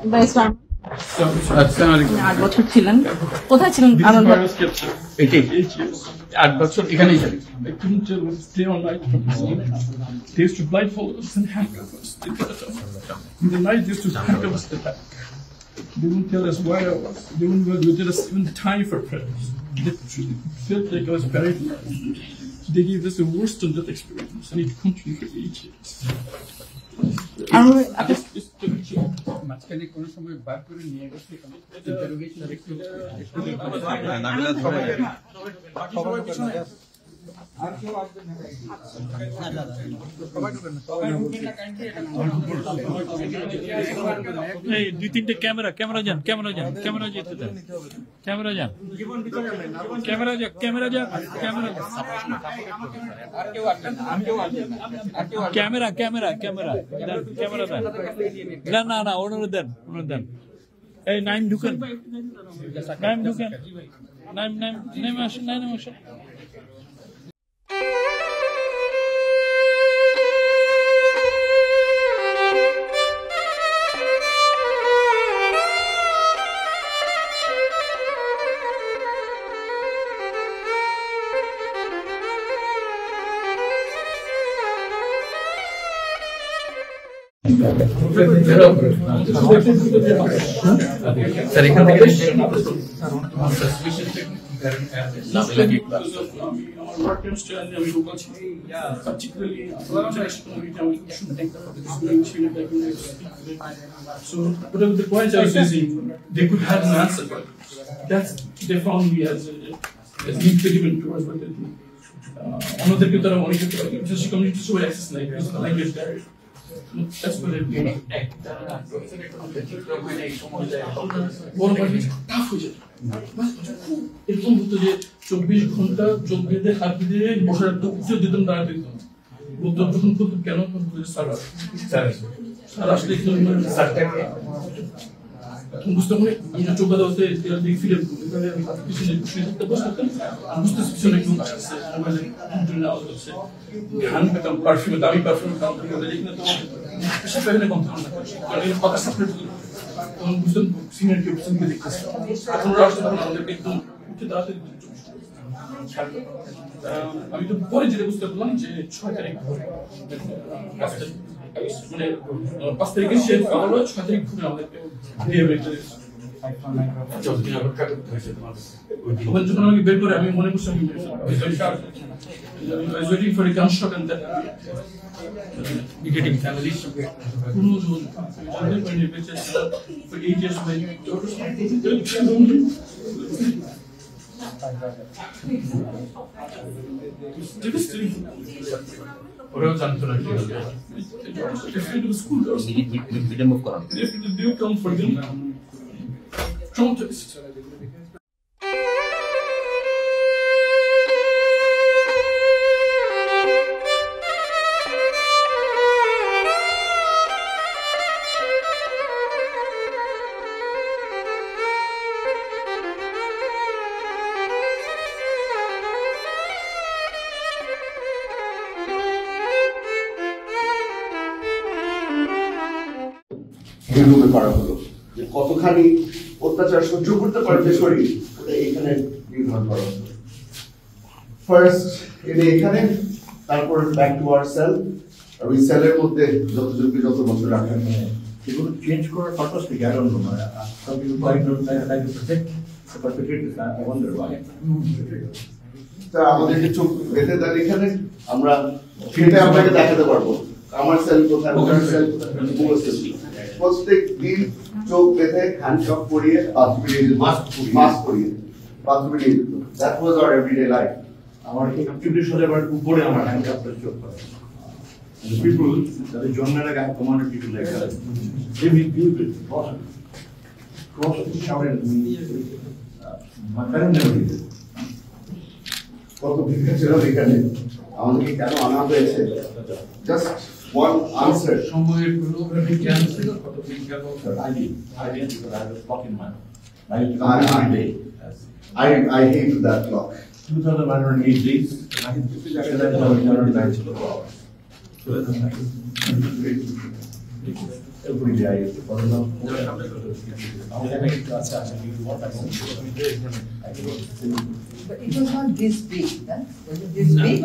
8 বছর ছিলেন, কোথায় ছিলেন? এটাই 8 বছর এখানেই ছিলেন। I couldn't stay all night from the sleep. They used to blindfold us and handcuff us. In the night, they used to handcuff us to the back. They wouldn't tell us where I was. They wouldn't tell us even the time for prayers. It felt like I was buried alive. They gave us the worst of that experience, and it continued for 8 years. মাঝখানে কোনো সময় বার করে নিয়ে গেছে এই 2-3টে camera যান যেতে দেন, camera যান, ক্যামেরা দেন, না অনুরোধ দেন। এই নাইম ঢুকেন, নাইম আসেন। স্যার এখান থেকে So whatever the points I was using, they could have an answer, but they found me as impediment towards what they do. Another people are only just community so access language barrier. That's what it means. বড় party tough হয়ে যায়। এরকম হতো যে 24 ঘন্টা চোখ বেঁধে হাত দিয়ে বসার একটা উচ্চ দিতাম দাঁড়াতে দিতাম। বলতো যখন বলতো কেন স্যার আসলে বুঝতে পারি আমি চোখ বাঁধা হতে ফিরে পিছনে বসতাম, বুঝতে পিছনে কেউ আসছে, মোবাইলে আওয়াজ হচ্ছে, ঘ্রাণ পেতাম, পারফিউমে দামি পারফিউম পেশা পেখানে কম থাকুন না, কারণ এই কথা সাপ্রেট হলো। তখন বুঝতাম সিনিয়র কেউ পিছনকে দেখতেছে, এখন ওরা আসতে তখন আমাদেরকে একদম উঠে দাঁড়াতে আমি তো পরে যেটা বুঝতে পারলাম যে 6 তারিখ মানে 5 তারিখে সে আবার 6 তারিখ ঘুরে আমাদেরকে যখন আমাকে বের করে আমি মনে করছি waiting for a gunshot and then getting family for 8 years ওরাও জানতো না কি হবে। They come for them. Traumatized. এইভাবে করা হলো যে কতখানি অত্যাচার সহ্য করতে পারে যে শরীর, ওটা এখানে নির্ধারণ করা হলো। ফার্স্ট এনে এখানে, তারপর ব্যাক টু আওয়ার সেল, আর ওই সেলের মধ্যে যত বছর রাখা এগুলো চেঞ্জ করার পারপাস কি I don't know, some people like to protect the perpetrators, I wonder why. তা আমাদেরকে চোখ বেঁধে দেন এখানে, আমরা সেটা আপনাকে দেখাতে পারবো আমার সেল কোথায়, ওখানে সেল কোথায়, প্রত্যেক দিন চোখ বেঁধে হ্যান্ডকাফ পরিয়ে মাস্ক পরিয়ে বাথরুমে নিয়ে যেত। That was our everyday life. আমার অ্যাক্টিভিটিস হলে আবার উপরে আমার হ্যান্ডকাপটা চোখ করে। The people যাদের জন্মের আগে commanded people like that, they will be able to cross the shower and my parents never did it. কত ভিক্ষা ছিল এখানে, আমাদেরকে কেন আনা হয়েছে, জাস্ট one answer. সময়ের প্রোগ্রামে ক্যান্সেল কত ভিক্ষা করতে I didn't because I was fucking man. I hate that clock. 2,908 days. I had 2,909 hours. So that's nice. every day I used to follow them. But it was not this big, huh? Was it this big?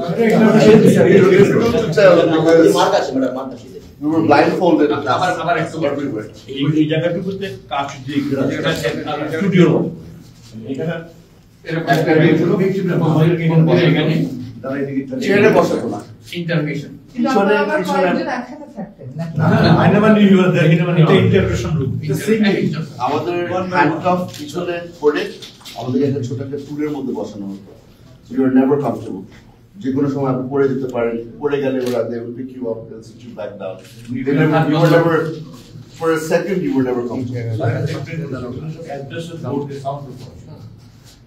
We were blindfolded everywhere. এই জায়গাটুকুতে কাজ দিয়ে স্টুডিওর মতো এখানে চেয়ারে বসাতো না। Intervention কিন্তু আপনারা আবার কয়েকজন একসাথে থাকতেন, নাকি? I never knew you were there. He never knew the interpretation room. আমাদের হ্যান্ডকাফ পিছনে পড়ে আমাদের একটা ছোট একটা টুলের মধ্যে বসানো হতো। You are never comfortable. যে কোনো সময় আপনি পড়ে যেতে পারেন, পড়ে গেলে ওরা they will pick you up, they'll sit you back down. You were never, for a second you were never comfortable.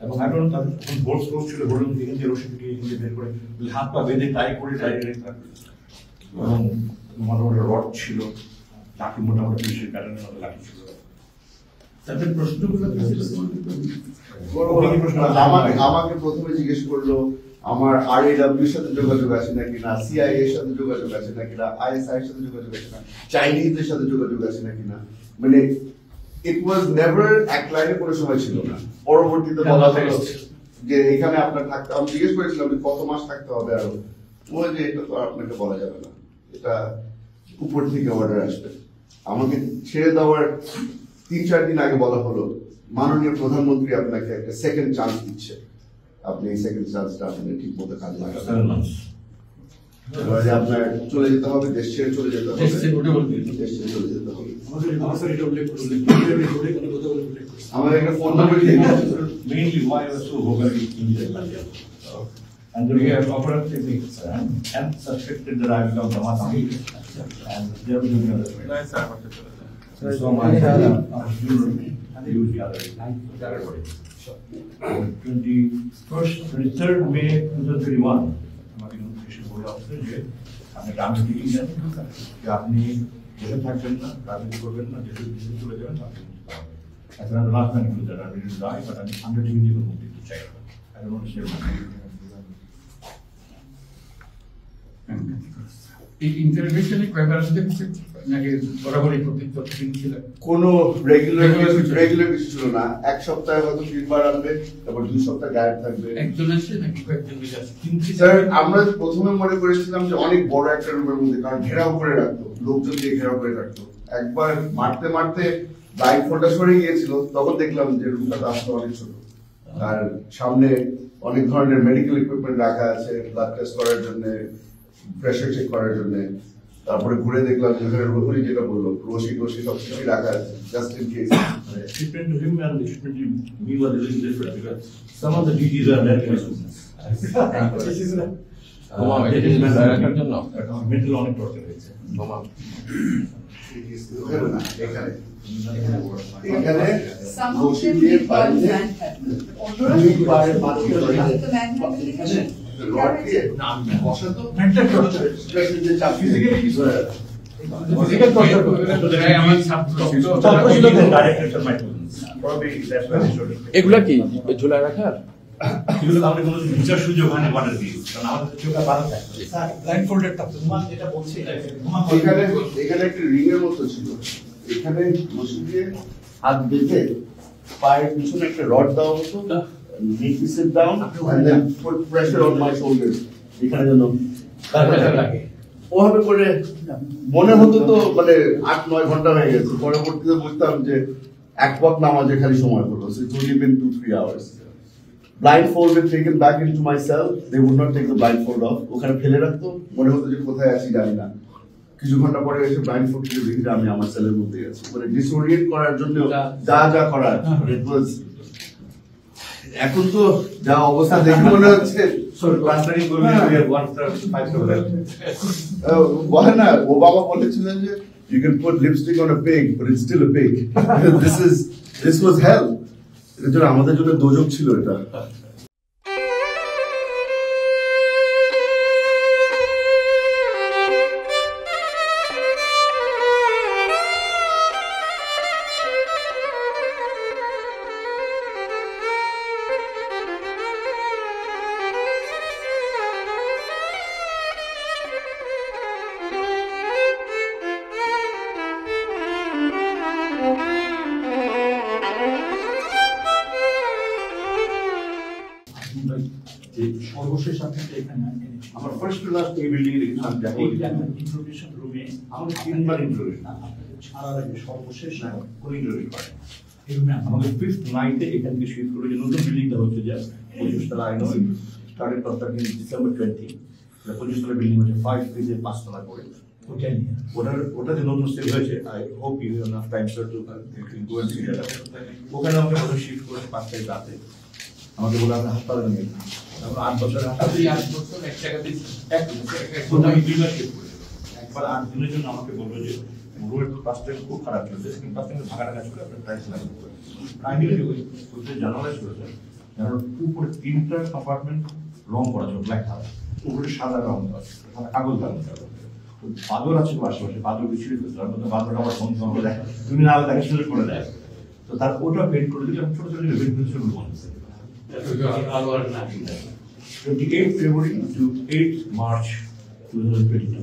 এবং এখন তাদের বোর্ড স্কোর ছিল বলুন এখান থেকে রশি থেকে এখান থেকে বের করে হাত পা বেঁধে টাই করে ডাইরেক্ট থাকবে এবং মোটামুটি রড ছিল লাঠি মোটামুটি পুলিশের প্যাটার্নের মতো লাঠি ছিল তাদের প্রশ্নগুলো আমাকে প্রথমে জিজ্ঞেস করলো আমার RAW এর সাথে যোগাযোগ আছে নাকি না, CIA এর সাথে যোগাযোগ আছে নাকি না, ISI এর সাথে যোগাযোগ আছে না, চাইনিজদের সাথে যোগাযোগ আছে নাকি না, মানে ইট ওয়াজ নেভার এক লাইনে কোনো সময় ছিল না। পরবর্তীতে বলা হলো যে এখানে আপনার থাকতে, আমি জিজ্ঞেস করেছিলাম যে কত মাস থাকতে হবে আরো, বলে যে এটা তো আপনাকে বলা যাবে না, এটা উপর থেকে অর্ডার আসবে। আমাকে ছেড়ে দেওয়ার 3-4 দিন আগে বলা হলো মাননীয় প্রধানমন্ত্রী আপনাকে একটা সেকেন্ড চান্স দিচ্ছে, আপনি এই সেকেন্ড চান্সটা আপনি ঠিক মতো কাজে লাগাবেন। এবারে আপনার চলে যেতে হবে, দেশ ছেড়ে চলে যেতে হবে, দেশ ছেড়ে চলে যেতে হবে। আমাদের একটা ফোন নাম্বার দিয়ে mainly why I was so vocal in India. And we have offered techniques and suspected that I become Dhamatami and they are doing other way. So my use the other 23rd May 2021 আমাকে notification বলা হচ্ছে যে আপনি গ্রামে দিকে যান, যে আপনি দেশে থাকবেন না, রাজনীতি করবেন না, দেশে চলে যাবেন, আপনি as an last man to that I will die, but I'm undertaking to move to China. I don't want to share my এই ইন্টারভেশনে কয়বার আসতে নাকি বরাবরই প্রতিদিন ছিল? কোনো রেগুলার কিছু ছিল না। এক সপ্তাহে হয়তো 3 বার আনবে, তারপর 2 সপ্তাহ গায়েব থাকবে। একজন আসে নাকি কয়েকজন মিলে আসে? স্যার আমরা প্রথমে মনে করেছিলাম যে অনেক বড় একটা রুমের মধ্যে, কারণ ঘেরাও করে রাখতো, লোকজন দিয়ে ঘেরাও করে রাখতো। একবার মারতে মারতে লাইট ফোনটা সরে গিয়েছিল, তখন দেখলাম যে রুমটা আসলে অনেক ছোট, আর সামনে অনেক ধরনের মেডিকেল ইকুইপমেন্ট রাখা আছে, ব্লাড টেস্ট করার জন্য, প্রেশার চেক করার জন্য। তারপরে ঘুরে দেখলাম যেখানে রোহরি যেটা বললো, রশি সব কিছুই রাখা আছে, just in case. Treatment to him and the treatment to me was a little different because some of the DGs are American students. Mental অনেক torture হয়েছে। এখানে Some of রশি them দিয়ে did বাইরে got manhandled. দুই পায়ের মাটি ধরে The manhandling. রড দিয়ে বসাতো, যে চাপ ফিজিক্যাল টর্চার আমার ছাত্র ছিল, Directors are my students. Probably that's why they showed it. এগুলা কি ঝুলায় রাখার? এগুলো আমাদের কোনো বিচার সুযোগ হয়নি অর্ডার দিয়ে, কারণ আমাদের চোখে বারো থাকে। এখানে একটা রিং এর মতো ছিল, এখানে রশি দিয়ে হাত বেঁধে পায়ের পিছনে একটা রড দেওয়া হতো, make me sit down and then put pressure on my shoulders, এখানে যেন লাগে। ওভাবে করে মনে হতো তো মানে 8-9 ঘন্টা হয়ে গেছে, পরবর্তীতে বুঝতাম যে এক ওয়াক্ত নামাজে খালি সময় হলো, so it's only been 2-3 hours. Blindfolded, taken back into my cell, they would not take the blindfold off, ওখানে ফেলে রাখতো, মনে হতো যে কোথায় আছি জানি না। কিছু ঘন্টা পরে এসে ব্লাইন্ডফোল্ড থেকে দেখি যে আমি আমার সেলের মধ্যে আছি, মানে ডিসওরিয়েন্ট করার জন্য যা করার, it was এখন তো যা অবস্থা দেখে মনে হচ্ছে বলে না, ওবামা বলেছিলেন যে you can put lipstick on a pig but it's still a pig. this was hell. এর জন্য আমাদের জন্য দোজক ছিল এটা। সর্বশেষ আপনাকে এখানে এনেছি আমার ফার্স্ট টু লাস্ট এই বিল্ডিং এ দেখলাম ইন্ট্রোডিউশন রুমে আমাকে 3 বার ইন্টারভিউ ছাড়ার আগে সর্বশেষ কোন ইন্টারভিউ করে এই রুমে আমাদের 5th নাইটে এখান থেকে শিফট করে যে নতুন বিল্ডিংটা হচ্ছে যে 25 তলা I know started construction in December 20 25 তলা বিল্ডিং হচ্ছে 5 ফেজে 5 তলা করে ওইটা নিয়ে ওটা যে নতুন সেল হয়েছে I hope you have enough time sir to go and see that ওখানে আমাকে বলে শিফট করে 5 তারিখ রাতে আমাকে বলে আমরা হাসপাতালে নিয়ে গেলাম আমরা 8 বছর আপনি 8 বছর এক জায়গাতে আমি 2 বার শিফট করেছি একবার 8 দিনের জন্য আমাকে বললো যে রোড পাঁচটা খুব খারাপ চলছে সেখানে পাঁচটা ভাগাটা কাজ করে আপনার প্রাইস লাগবে প্রাইমারি ওই জানালাইজ করেছে কারণ উপরে 3টা কম্পার্টমেন্ট রং করা ছিল ব্ল্যাক কালার উপরে সাদা রং করা ছিল সাদা কাগজ লাগানো ছিল বাদর আছে আশেপাশে বাদর বিছিয়ে ফেলছে আর বাদর আমার বন্ধু আমাকে দেখে তুমি না দেখে সুযোগ করে দেয় তো তার ওটা পেন্ট করে দিলে ছোট ছোট বেড ফেন্সিল বন্ধ আলো আর না 28 February to 8 March 2022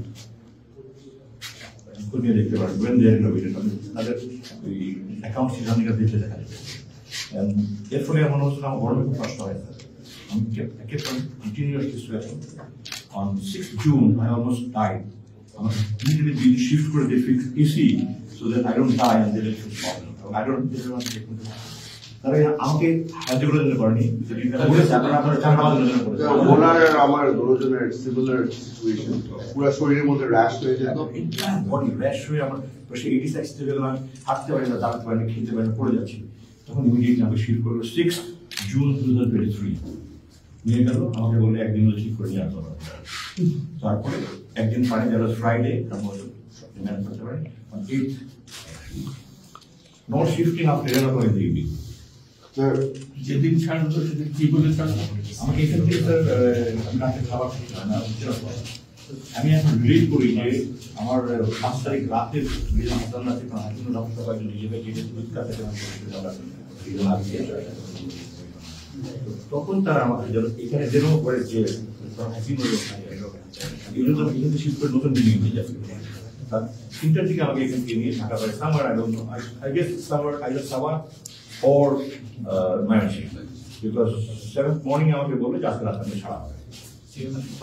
খুঁজে দেখতে পারেন when they are innovated তাদের ওই অ্যাকাউন্ট সিদ্ধান্তিকা দেখতে দেখা যাবে এর ফলে আমার মনে হচ্ছে আমার বড় খুব কষ্ট হয় আমি kept on continuously sweating on 6th June I almost died আমার immediately shift করে they fix AC so that I don't die and they don't fix problem I don't তারা আমাকে সাহায্য করে দিতে পারেনি ওনার আর আমার দুজনের সিমিলার সিচুয়েশন পুরো শরীরের মধ্যে র্যাশ হয়ে যেত বডি র্যাশ হয়ে আমার সে 86 থেকে আমি হাঁটতে পারি না দাঁড়াতে পারি না খেতে পারি না পড়ে যাচ্ছি তখন ইমিডিয়েটলি আমাকে শিফট করলো 6th June 2023 নিয়ে গেল আমাকে বললে একদিন ঠিক করে নিয়ে আসতে হবে তারপরে একদিন পরে যারা ফ্রাইডে তারপর ম্যানেজ করতে পারি 8th not shifting after 11 o'clock in the evening যেদিন ছাড়লো সেদিন কি বলে ছাড়লো আমাকে এখান থেকে স্যার আমি রাতে খাবার খেতে হয় না আমি এখন রিলিজ করি যে আমার 5 তারিখ রাতে হাসপাতাল আছে কারণ হাসপাতাল ডক্টর সবাই নিজেকে তখন তারা আমাকে এখানে যেন করে যে এই জন্য আমি এখান থেকে শিফট করে নতুন বিল্ডিং নিয়ে যাচ্ছি তার 3টার দিকে আমাকে এখান থেকে নিয়ে ঢাকা পারে summer I don't no I guess summer I just summer or Myanmar because 7th morning আমাকে বললো যে আজকে রাত আমি ছাড়া হবে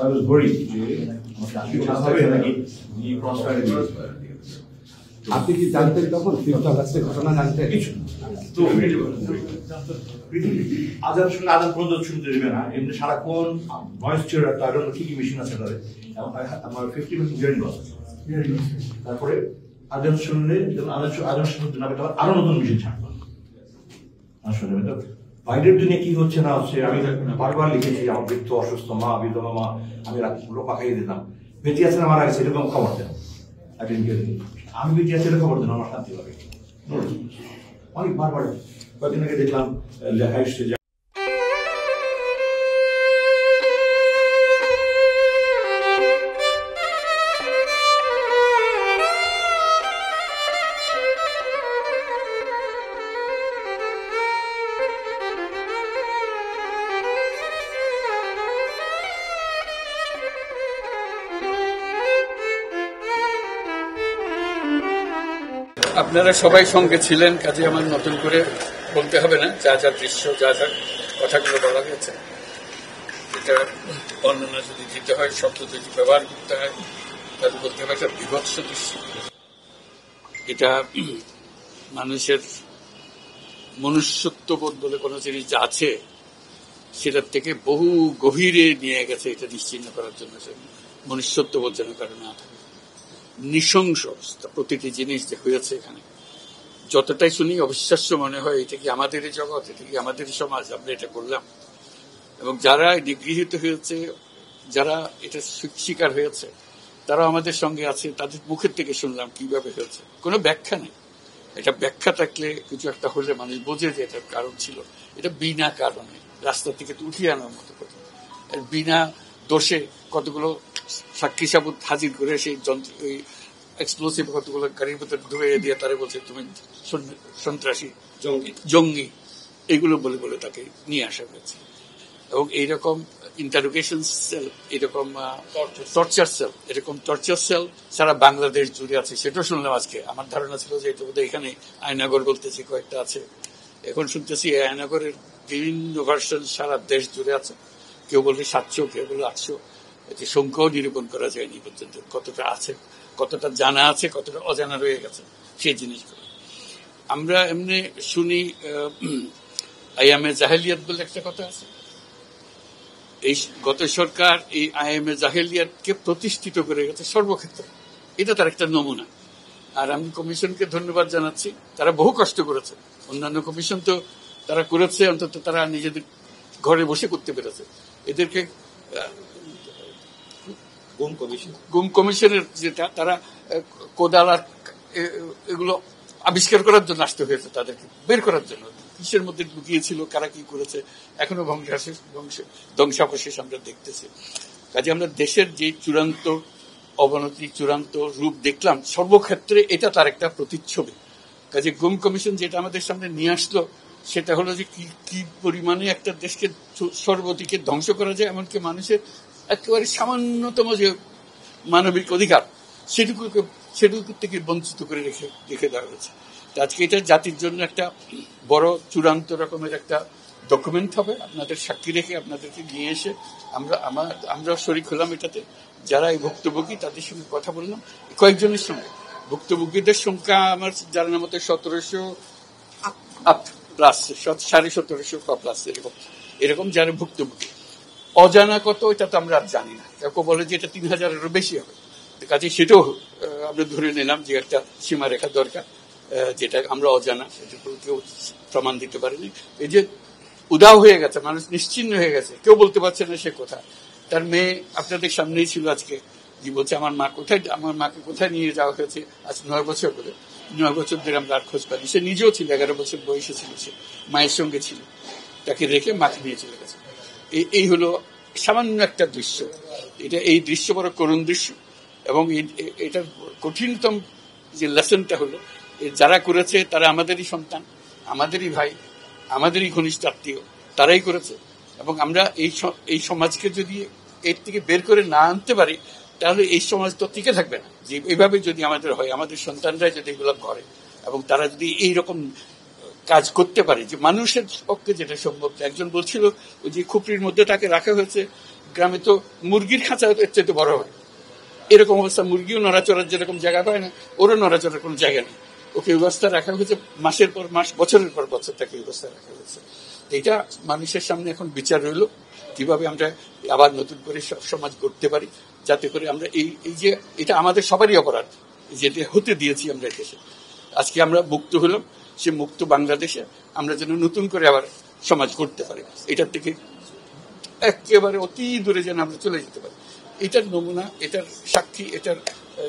I was worried যে আমাকে আজকে ছাড়া হবে নাকি নিয়ে ক্রস করে আপনি কি জানতেন তখন ঘটনা জানতেন কিছু তো আজান শুনে আজান পর্যন্ত শুনতে দেবে না এমনি সারাক্ষণ ভয়েস চেয়ার তার জন্য কি কি মেশিন আছে তাদের আমার 50% হিয়ারিং লস আছে তারপরে আজান শুনলে যখন আজান শুনতে না পেতে আরো নতুন মেশিন ছাড়বো আসলে বাইরের দুনিয়া কি হচ্ছে না হচ্ছে আমি বারবার লিখেছি আমার বৃদ্ধ অসুস্থ মা বিধবা মা আমি লোপা খাইয়ে দিতাম বেঁচে আছেন আমার আগে সেরকম খবর দেন আমি বেঁচে আছি খবর দেন আমার শান্তি লাগে অনেক বারবার কয়েকদিন আগে দেখলাম লেখা এসছে আপনারা সবাই সঙ্গে ছিলেন, কাজে আমার নতুন করে বলতে হবে না, যা যা দৃশ্য যা যা কথাগুলো বলা গেছে। এটা বর্ণনা যদি দিতে হয়, শব্দ যদি ব্যবহার করতে হয়, তাহলে বলতে হবে একটা বিভৎস দৃশ্য। এটা মানুষের মনুষ্যত্ববোধ বলে কোনো জিনিস যা আছে সেটার থেকে বহু গভীরে নিয়ে গেছে এটা নিশ্চিহ্ন করার জন্য। মনুষ্যত্ববোধ যেন কারণ না থাকে, নৃশংস প্রতিটি জিনিস যে হয়েছে এখানে, যতটাই শুনি অবিশ্বাস্য মনে হয়। এটা কি আমাদেরই জগৎ, এটা কি আমাদেরই সমাজ, আমরা এটা করলাম। এবং যারা নিগৃহীত হয়েছে, যারা এটা শিকার হয়েছে, তারা আমাদের সঙ্গে আছে, তাদের মুখের থেকে শুনলাম কিভাবে হয়েছে। কোনো ব্যাখ্যা নেই। এটা ব্যাখ্যা থাকলে কিছু একটা হলে মানুষ বোঝে যে এটার কারণ ছিল। এটা বিনা কারণে রাস্তা থেকে উঠিয়ে আনার মতো করে, বিনা দোষে কতগুলো সাক্ষী সাবুত হাজির করে সেই ওই এক্সপ্লোসিভ কতগুলো গাড়ির ভিতরে ধুয়ে দিয়ে তারা বলছে তুমি সন্ত্রাসী, জঙ্গি, এগুলো বলে বলে তাকে নিয়ে আসা হয়েছে। এবং এইরকম ইন্টারোগেশন সেল, এরকম টর্চার সেল, এরকম টর্চার সেল সারা বাংলাদেশ জুড়ে আছে। সেটাও শুনলাম আজকে। আমার ধারণা ছিল যে এটা বোধহয় এখানে আয়নাগর বলতেছি কয়েকটা আছে, এখন শুনতেছি আয়নাগরের বিভিন্ন ভার্সন সারা দেশ জুড়ে আছে। কেউ বলে 700, কেউ বলে 800, যে সংখ্যাও নিরূপণ করা যায়নি পর্যন্ত, কতটা আছে, কতটা জানা আছে, কতটা অজানা রয়ে গেছে সেই জিনিসগুলো। আমরা এমনি শুনি আইএমএ জাহেলিয়াত বলে একটা কথা আছে। এই গত সরকার এই আইএমএ জাহেলিয়াতকে প্রতিষ্ঠিত করে গেছে সর্বক্ষেত্রে, এটা তার একটা নমুনা। আর আমি কমিশনকে ধন্যবাদ জানাচ্ছি, তারা বহু কষ্ট করেছে। অন্যান্য কমিশন তো তারা করেছে, অন্তত তারা নিজেদের ঘরে বসে করতে পেরেছে। এদেরকে গুম কমিশনের যেটা, তারা কোদাল আর এগুলো আবিষ্কার করার জন্য আসতে হয়েছে, তাদেরকে বের করার জন্য। কিসের মধ্যে লুকিয়েছিল, কারা কি করেছে, এখনো ধ্বংসাবশেষ আমরা দেখতেছি। কাজে আমরা দেশের যে চূড়ান্ত অবনতি, চূড়ান্ত রূপ দেখলাম, সর্বক্ষেত্রে এটা তার একটা প্রতিচ্ছবি। কাজে গুম কমিশন যেটা আমাদের সামনে নিয়ে আসলো, সেটা হলো যে কি পরিমাণে একটা দেশকে সর্বদিকে ধ্বংস করা যায়, এমনকি মানুষের একেবারে সামান্যতম যে মানবিক অধিকার সেটুকু থেকে বঞ্চিত করে রেখে দেওয়া হয়েছে। আজকে এটা জাতির জন্য একটা বড় চূড়ান্ত রকমের একটা ডকুমেন্ট হবে। আপনাদের সাক্ষী রেখে আপনাদেরকে নিয়ে এসে আমরা শরিক হলাম এটাতে। যারা এই ভুক্তভোগী তাদের সঙ্গে কথা বললাম, কয়েকজনের সঙ্গে। ভুক্তভোগীদের সংখ্যা আমার জানার মতো 1700 প্লাস, 1750 প্লাস এরকম যারা ভুক্তভোগী। অজানা কত এটা তো আমরা আর জানি না। কেউ বলে যে এটা 3000-এরও বেশি হবে। কাজে সেটাও আমরা ধরে নিলাম যে একটা সীমারেখা দরকার, যেটা আমরা অজানা, সেটা কেউ প্রমাণ দিতে পারেনি। এই যে উদাও হয়ে গেছে, মানুষ নিশ্চিহ্ন হয়ে গেছে, কেউ বলতে পারছে না সে কোথায়। তার মেয়ে আপনাদের সামনেই ছিল আজকে, যে বলছে আমার মাকে কোথায় নিয়ে যাওয়া হয়েছে। আজ 9 বছর ধরে, 9 বছর ধরে আমরা আর খোঁজ পাইনি। সে নিজেও ছিল, 11 বছর বয়সে ছিল, সে মায়ের সঙ্গে ছিল, তাকে রেখে মাকে নিয়ে চলে গেছে। এই হলো সামান্য একটা দৃশ্য। এই দৃশ্য বড় করুণ দৃশ্য। এবং এটার কঠিনতম যে লেসনটা হলো, যারা করেছে তারা আমাদেরই সন্তান, আমাদেরই ভাই, আমাদেরই ঘনিষ্ঠ আত্মীয়, তারাই করেছে। এবং আমরা এই সমাজকে যদি এর থেকে বের করে না আনতে পারি, তাহলে এই সমাজ তো টিকে থাকবে না। যে এভাবে যদি আমাদের হয়, আমাদের সন্তানরাই যদি এগুলো করে, এবং তারা যদি এইরকম কাজ করতে পারে, যে মানুষের পক্ষে যেটা সম্ভব। একজন বলছিল যে খুপড়ির মধ্যে তাকে রাখা হয়েছে, গ্রামে তো মুরগির খাঁচা এর চাইতে বড় হয়, এরকম অবস্থা। মুরগিও নড়াচড়ার যেরকম জায়গা পায় না, ওরও নড়াচড়ার কোনো জায়গা নেই। ওকে ব্যবস্থা রাখা হয়েছে, মাসের পর মাস, বছরের পর বছর তাকে ব্যবস্থা রাখা হয়েছে। এটা মানুষের সামনে এখন বিচার রইল, কিভাবে আমরা আবার নতুন করে সমাজ করতে পারি, যাতে করে আমরা এই যে এটা আমাদের সবারই অপরাধ, যেটা হতে দিয়েছি আমরা দেশে। আজকে আমরা মুক্ত হলাম, সে মুক্ত বাংলাদেশে আমরা যেন নতুন করে আবার সমাজ করতে পারি, এটার থেকে একেবারে অতি দূরে যেন আমরা চলে যেতে পারি। এটার নমুনা, এটার সাক্ষী, এটার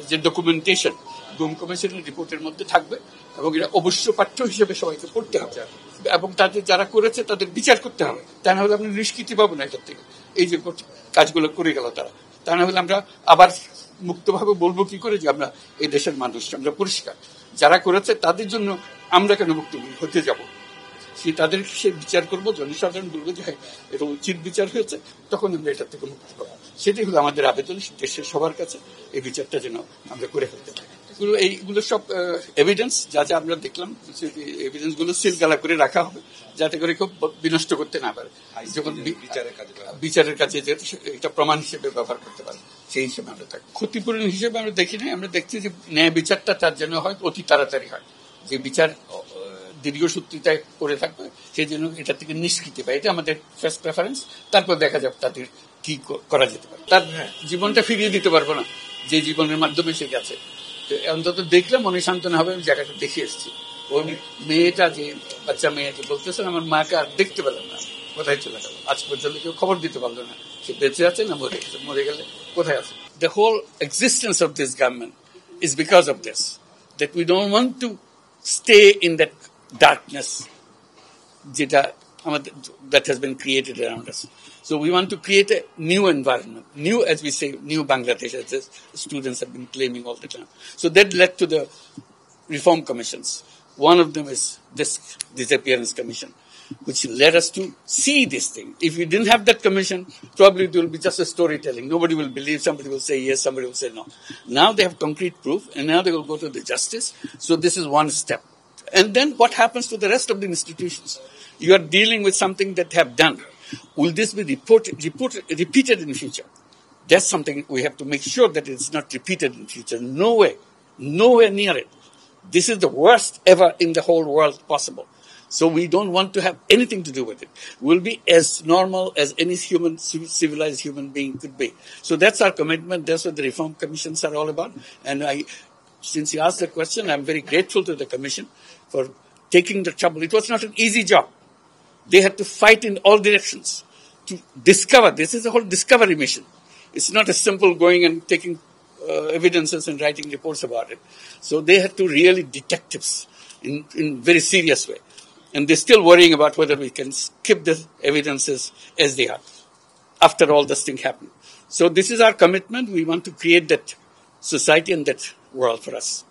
যে ডকুমেন্টেশন গুম কমিশনের রিপোর্টের মধ্যে থাকবে, এবং এটা অবশ্য পাঠ্য হিসেবে সবাইকে পড়তে হবে, এবং তাদের যারা করেছে তাদের বিচার করতে হবে। তা না হলে আমরা নিষ্কৃতি পাবো না এটার থেকে। এই যে কাজগুলো করে গেল তারা, তা না হলে আমরা আবার মুক্তভাবে বলবো কি করে যে আমরা এই দেশের মানুষ, আমরা পরিষ্কার। যারা করেছে তাদের জন্য আমরা কেন মুক্ত হতে যাব? তাদের সে বিচার করবো, জনসাধারণ বলবো যে হ্যাঁ এটা উচিত বিচার হয়েছে, তখন আমরা এটার থেকে মুক্ত পাবো। সেটাই হলো আমাদের আবেদন দেশের সবার কাছে, এই বিচারটা যেন আমরা করে ফেলতে পারি। এইগুলো সব এভিডেন্স, যা যা আমরা দেখলাম, এভিডেন্স গুলো সিলগালা করে রাখা হবে, যাতে করে কেউ বিনষ্ট করতে না পারে, যখন বিচারের কাছে এটা প্রমাণ হিসেবে ব্যবহার করতে পারে। সেই হিসেবে আমরা থাকি। ক্ষতিপূরণ হিসেবে আমরা দেখি না, আমরা দেখছি যে ন্যায় বিচারটা তার জন্য হয়, অতি তাড়াতাড়ি হয়। যে বিচার দীর্ঘসূত্রিতায় করে থাকবে, সেই জন্য এটা থেকে নিষ্কৃতি পায়, এটা আমাদের ফার্স্ট প্রেফারেন্স। তারপর দেখা যাবে তাদের কি করা যেতে পারে। তার জীবনটা ফিরিয়ে দিতে পারবো না, যে জীবনের মাধ্যমে সে গেছে। অন্তত দেখলে মনে সান্ত্বনা হবে, আমি জায়গাটা দেখে এসেছি। ওই মেয়েটা, যে বাচ্চা মেয়ে, যে বলতেছেন আমার মাকে আর দেখতে পেলাম না, কোথায় চলে গেল, আজ পর্যন্ত কেউ খবর দিতে পারলো না, সে বেঁচে আছে না মরে গেছে, মরে গেলে কোথায় আছে। The whole existence of this government is because of this, that we don't want to stay in that darkness that has been created around us. So we want to create a new environment, new, as we say, new Bangladesh, as the students have been claiming all the time. So that led to the reform commissions. One of them is this disappearance commission, which led us to see this thing. If we didn't have that commission, probably it will be just a storytelling. Nobody will believe, somebody will say yes, somebody will say no. Now they have concrete proof, and now they will go to the justice. So this is one step. And then what happens to the rest of the institutions? You are dealing with something that have done. Will this be repeated in future? That's something we have to make sure that it's not repeated in future. No way. Nowhere near it. This is the worst ever in the whole world possible. So we don't want to have anything to do with it. We'll be as normal as any civilized human being could be. So that's our commitment. That's what the reform commissions are all about. And since you asked the question, I'm very grateful to the commission for taking the trouble. It was not an easy job. They had to fight in all directions to discover. This is a whole discovery mission. It's not as simple going and taking evidences and writing reports about it. So they had to really detectives in very serious way. And they're still worrying about whether we can skip the evidences as they are after all this thing happened. So this is our commitment. We want to create that society and that world for us.